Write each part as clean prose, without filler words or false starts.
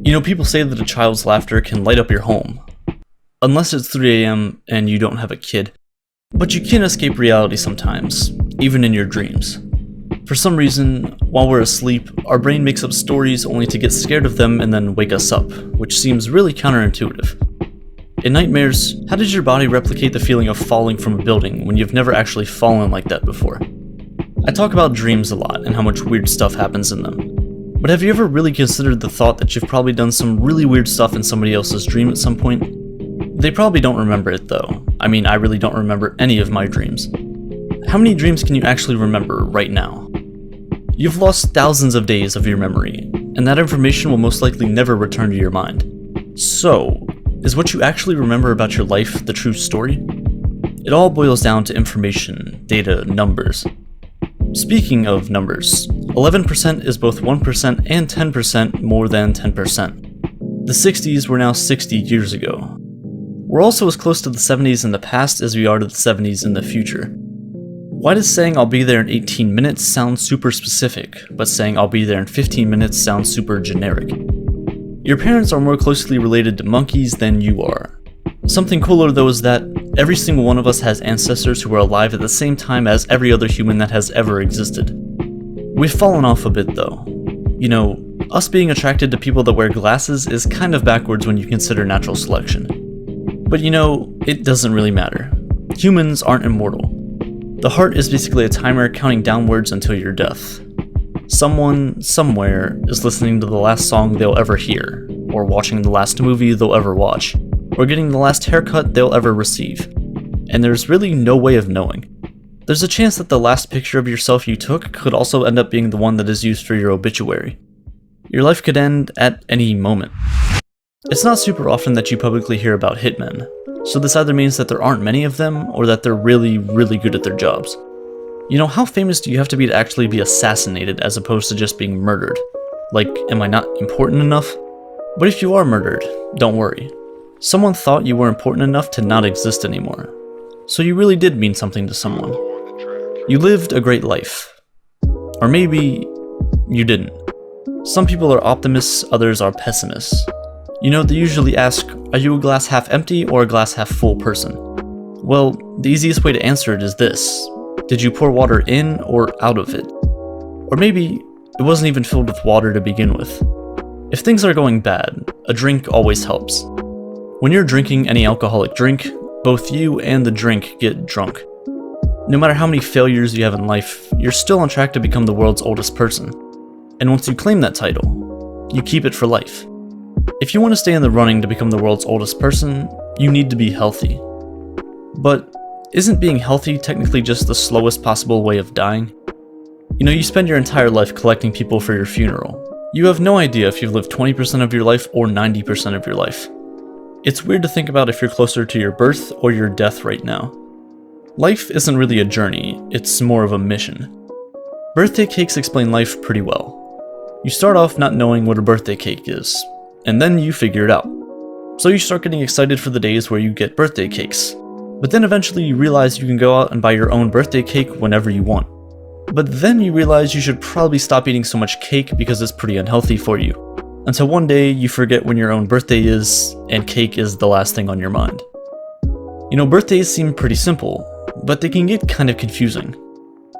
You know, people say that a child's laughter can light up your home. Unless it's 3 a.m. and you don't have a kid. But you can escape reality sometimes, even in your dreams. For some reason, while we're asleep, our brain makes up stories only to get scared of them and then wake us up, which seems really counterintuitive. In nightmares, how does your body replicate the feeling of falling from a building when you've never actually fallen like that before? I talk about dreams a lot and how much weird stuff happens in them. But have you ever really considered the thought that you've probably done some really weird stuff in somebody else's dream at some point? They probably don't remember it though. I mean, I really don't remember any of my dreams. How many dreams can you actually remember right now? You've lost thousands of days of your memory, and that information will most likely never return to your mind. So, is what you actually remember about your life the true story? It all boils down to information, data, numbers. Speaking of numbers, 11% is both 1% and 10% more than 10%. The 60s were now 60 years ago. We're also as close to the 70s in the past as we are to the 70s in the future. Why does saying I'll be there in 18 minutes sound super specific, but saying I'll be there in 15 minutes sounds super generic? Your parents are more closely related to monkeys than you are. Something cooler though is that every single one of us has ancestors who were alive at the same time as every other human that has ever existed. We've fallen off a bit though. You know, us being attracted to people that wear glasses is kind of backwards when you consider natural selection. But you know, it doesn't really matter. Humans aren't immortal. The heart is basically a timer counting downwards until your death. Someone, somewhere, is listening to the last song they'll ever hear, or watching the last movie they'll ever watch, or getting the last haircut they'll ever receive. And there's really no way of knowing. There's a chance that the last picture of yourself you took could also end up being the one that is used for your obituary. Your life could end at any moment. It's not super often that you publicly hear about hitmen, so this either means that there aren't many of them, or that they're really, really good at their jobs. You know, how famous do you have to be actually be assassinated as opposed to just being murdered? Like, am I not important enough? But if you are murdered, don't worry. Someone thought you were important enough to not exist anymore. So you really did mean something to someone. You lived a great life. Or maybe you didn't. Some people are optimists, others are pessimists. You know, they usually ask, are you a glass half empty or a glass half full person? Well, the easiest way to answer it is this. Did you pour water in or out of it? Or maybe it wasn't even filled with water to begin with. If things are going bad, a drink always helps. When you're drinking any alcoholic drink, both you and the drink get drunk. No matter how many failures you have in life, you're still on track to become the world's oldest person. And once you claim that title, you keep it for life. If you want to stay in the running to become the world's oldest person, you need to be healthy. But isn't being healthy technically just the slowest possible way of dying? You know, you spend your entire life collecting people for your funeral. You have no idea if you've lived 20% of your life or 90% of your life. It's weird to think about if you're closer to your birth or your death right now. Life isn't really a journey, it's more of a mission. Birthday cakes explain life pretty well. You start off not knowing what a birthday cake is, and then you figure it out. So you start getting excited for the days where you get birthday cakes. But then eventually you realize you can go out and buy your own birthday cake whenever you want. But then you realize you should probably stop eating so much cake because it's pretty unhealthy for you. Until one day you forget when your own birthday is, and cake is the last thing on your mind. You know, birthdays seem pretty simple, but they can get kind of confusing.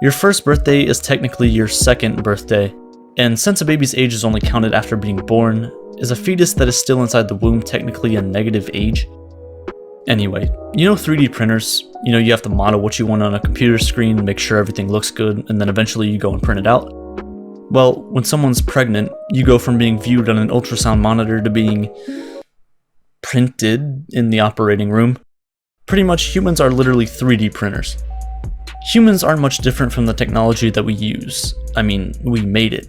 Your first birthday is technically your second birthday, and since a baby's age is only counted after being born, is a fetus that is still inside the womb technically a negative age? Anyway, you know 3D printers, you know you have to model what you want on a computer screen, make sure everything looks good, and then eventually you go and print it out? Well, when someone's pregnant, you go from being viewed on an ultrasound monitor to being printed in the operating room. Pretty much humans are literally 3D printers. Humans aren't much different from the technology that we use. I mean, we made it.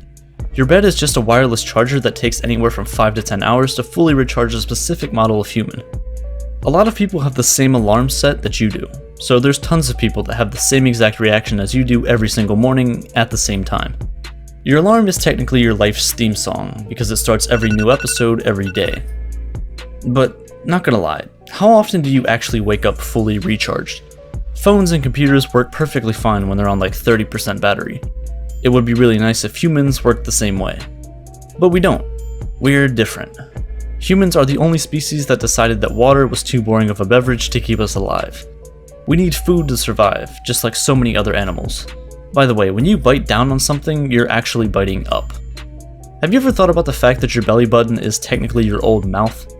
Your bed is just a wireless charger that takes anywhere from 5 to 10 hours to fully recharge a specific model of human. A lot of people have the same alarm set that you do, so there's tons of people that have the same exact reaction as you do every single morning at the same time. Your alarm is technically your life's theme song, because it starts every new episode every day. But, not gonna lie, how often do you actually wake up fully recharged? Phones and computers work perfectly fine when they're on like 30% battery. It would be really nice if humans worked the same way. But we don't. We're different. Humans are the only species that decided that water was too boring of a beverage to keep us alive. We need food to survive, just like so many other animals. By the way, when you bite down on something, you're actually biting up. Have you ever thought about the fact that your belly button is technically your old mouth?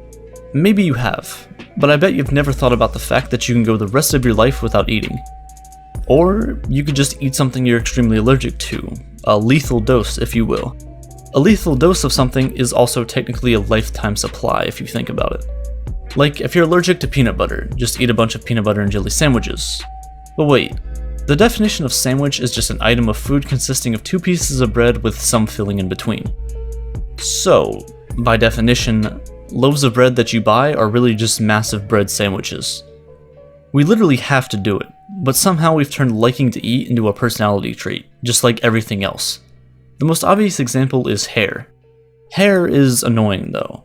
Maybe you have, but I bet you've never thought about the fact that you can go the rest of your life without eating. Or you could just eat something you're extremely allergic to, a lethal dose if you will. A lethal dose of something is also technically a lifetime supply if you think about it. Like if you're allergic to peanut butter, just eat a bunch of peanut butter and jelly sandwiches. But wait, the definition of sandwich is just an item of food consisting of 2 pieces of bread with some filling in between. So, by definition, loaves of bread that you buy are really just massive bread sandwiches. We literally have to do it, but somehow we've turned liking to eat into a personality trait, just like everything else. The most obvious example is hair. Hair is annoying though.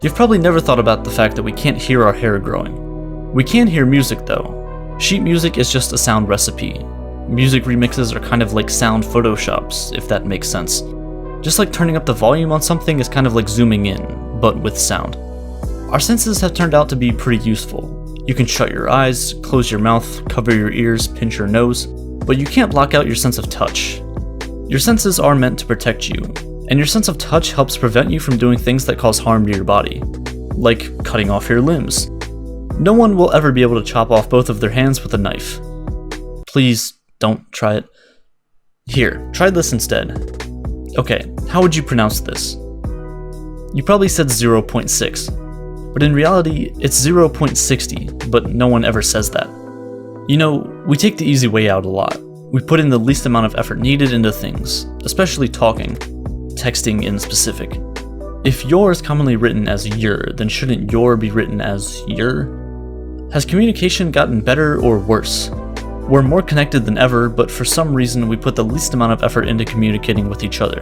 You've probably never thought about the fact that we can't hear our hair growing. We can hear music though. Sheet music is just a sound recipe. Music remixes are kind of like sound photoshops, if that makes sense. Just like turning up the volume on something is kind of like zooming in, but with sound. Our senses have turned out to be pretty useful. You can shut your eyes, close your mouth, cover your ears, pinch your nose, but you can't block out your sense of touch. Your senses are meant to protect you, and your sense of touch helps prevent you from doing things that cause harm to your body, like cutting off your limbs. No one will ever be able to chop off both of their hands with a knife. Please don't try it. Here, try this instead. Okay, how would you pronounce this? You probably said 0.6, but in reality, it's 0.60, but no one ever says that. You know, we take the easy way out a lot. We put in the least amount of effort needed into things, especially talking, texting in specific. If your is commonly written as your, then shouldn't your be written as your? Has communication gotten better or worse? We're more connected than ever, but for some reason we put the least amount of effort into communicating with each other.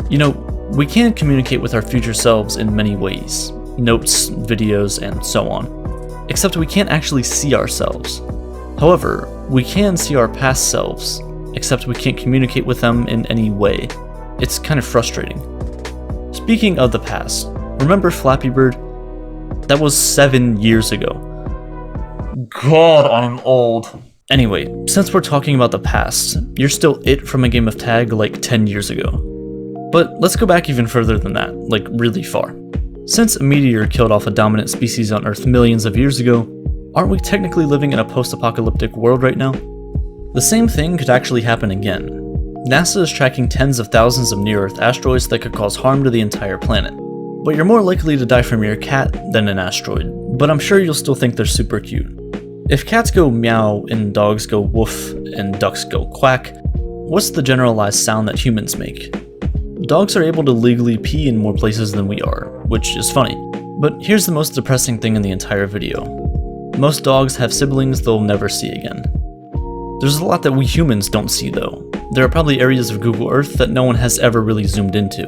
You know, we can communicate with our future selves in many ways, notes, videos, and so on, except we can't actually see ourselves. However, we can see our past selves, except we can't communicate with them in any way. It's kind of frustrating. Speaking of the past, remember Flappy Bird? That was 7 years ago. God, I'm old. Anyway, since we're talking about the past, you're still it from a game of tag like 10 years ago. But let's go back even further than that, like really far. Since a meteor killed off a dominant species on Earth millions of years ago, aren't we technically living in a post-apocalyptic world right now? The same thing could actually happen again. NASA is tracking tens of thousands of near-Earth asteroids that could cause harm to the entire planet. But you're more likely to die from your cat than an asteroid, but I'm sure you'll still think they're super cute. If cats go meow and dogs go woof and ducks go quack, what's the generalized sound that humans make? Dogs are able to legally pee in more places than we are, which is funny. But here's the most depressing thing in the entire video. Most dogs have siblings they'll never see again. There's a lot that we humans don't see though. There are probably areas of Google Earth that no one has ever really zoomed into.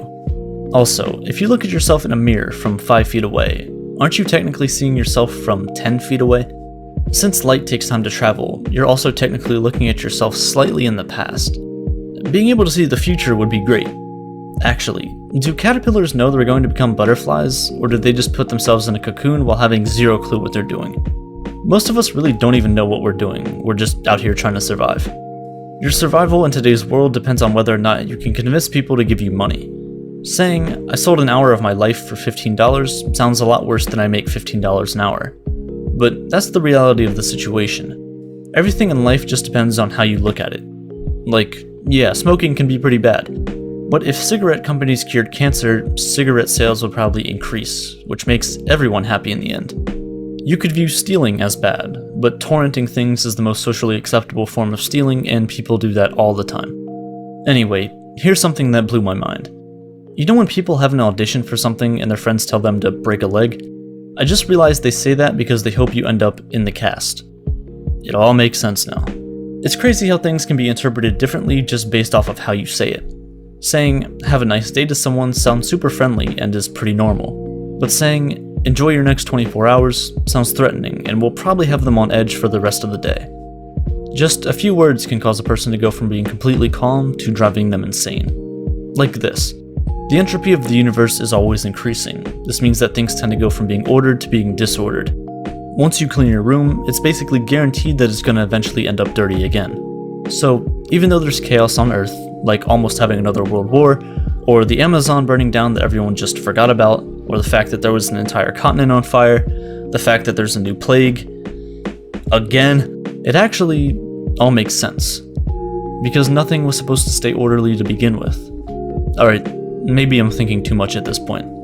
Also, if you look at yourself in a mirror from 5 feet away, aren't you technically seeing yourself from 10 feet away? Since light takes time to travel, you're also technically looking at yourself slightly in the past. Being able to see the future would be great. Actually, do caterpillars know they're going to become butterflies, or do they just put themselves in a cocoon while having zero clue what they're doing? Most of us really don't even know what we're doing, we're just out here trying to survive. Your survival in today's world depends on whether or not you can convince people to give you money. Saying, I sold an hour of my life for $15 sounds a lot worse than I make $15 an hour. But that's the reality of the situation. Everything in life just depends on how you look at it. Like, yeah, smoking can be pretty bad. But if cigarette companies cured cancer, cigarette sales would probably increase, which makes everyone happy in the end. You could view stealing as bad, but torrenting things is the most socially acceptable form of stealing, and people do that all the time. Anyway, here's something that blew my mind. You know when people have an audition for something and their friends tell them to break a leg? I just realized they say that because they hope you end up in the cast. It all makes sense now. It's crazy how things can be interpreted differently just based off of how you say it. Saying, have a nice day to someone sounds super friendly and is pretty normal. But saying, enjoy your next 24 hours sounds threatening and will probably have them on edge for the rest of the day. Just a few words can cause a person to go from being completely calm to driving them insane. Like this. The entropy of the universe is always increasing. This means that things tend to go from being ordered to being disordered. Once you clean your room, it's basically guaranteed that it's going to eventually end up dirty again. So, even though there's chaos on Earth, like almost having another world war, or the Amazon burning down that everyone just forgot about, or the fact that there was an entire continent on fire, the fact that there's a new plague, again, it actually all makes sense. Because nothing was supposed to stay orderly to begin with. Alright, maybe I'm thinking too much at this point.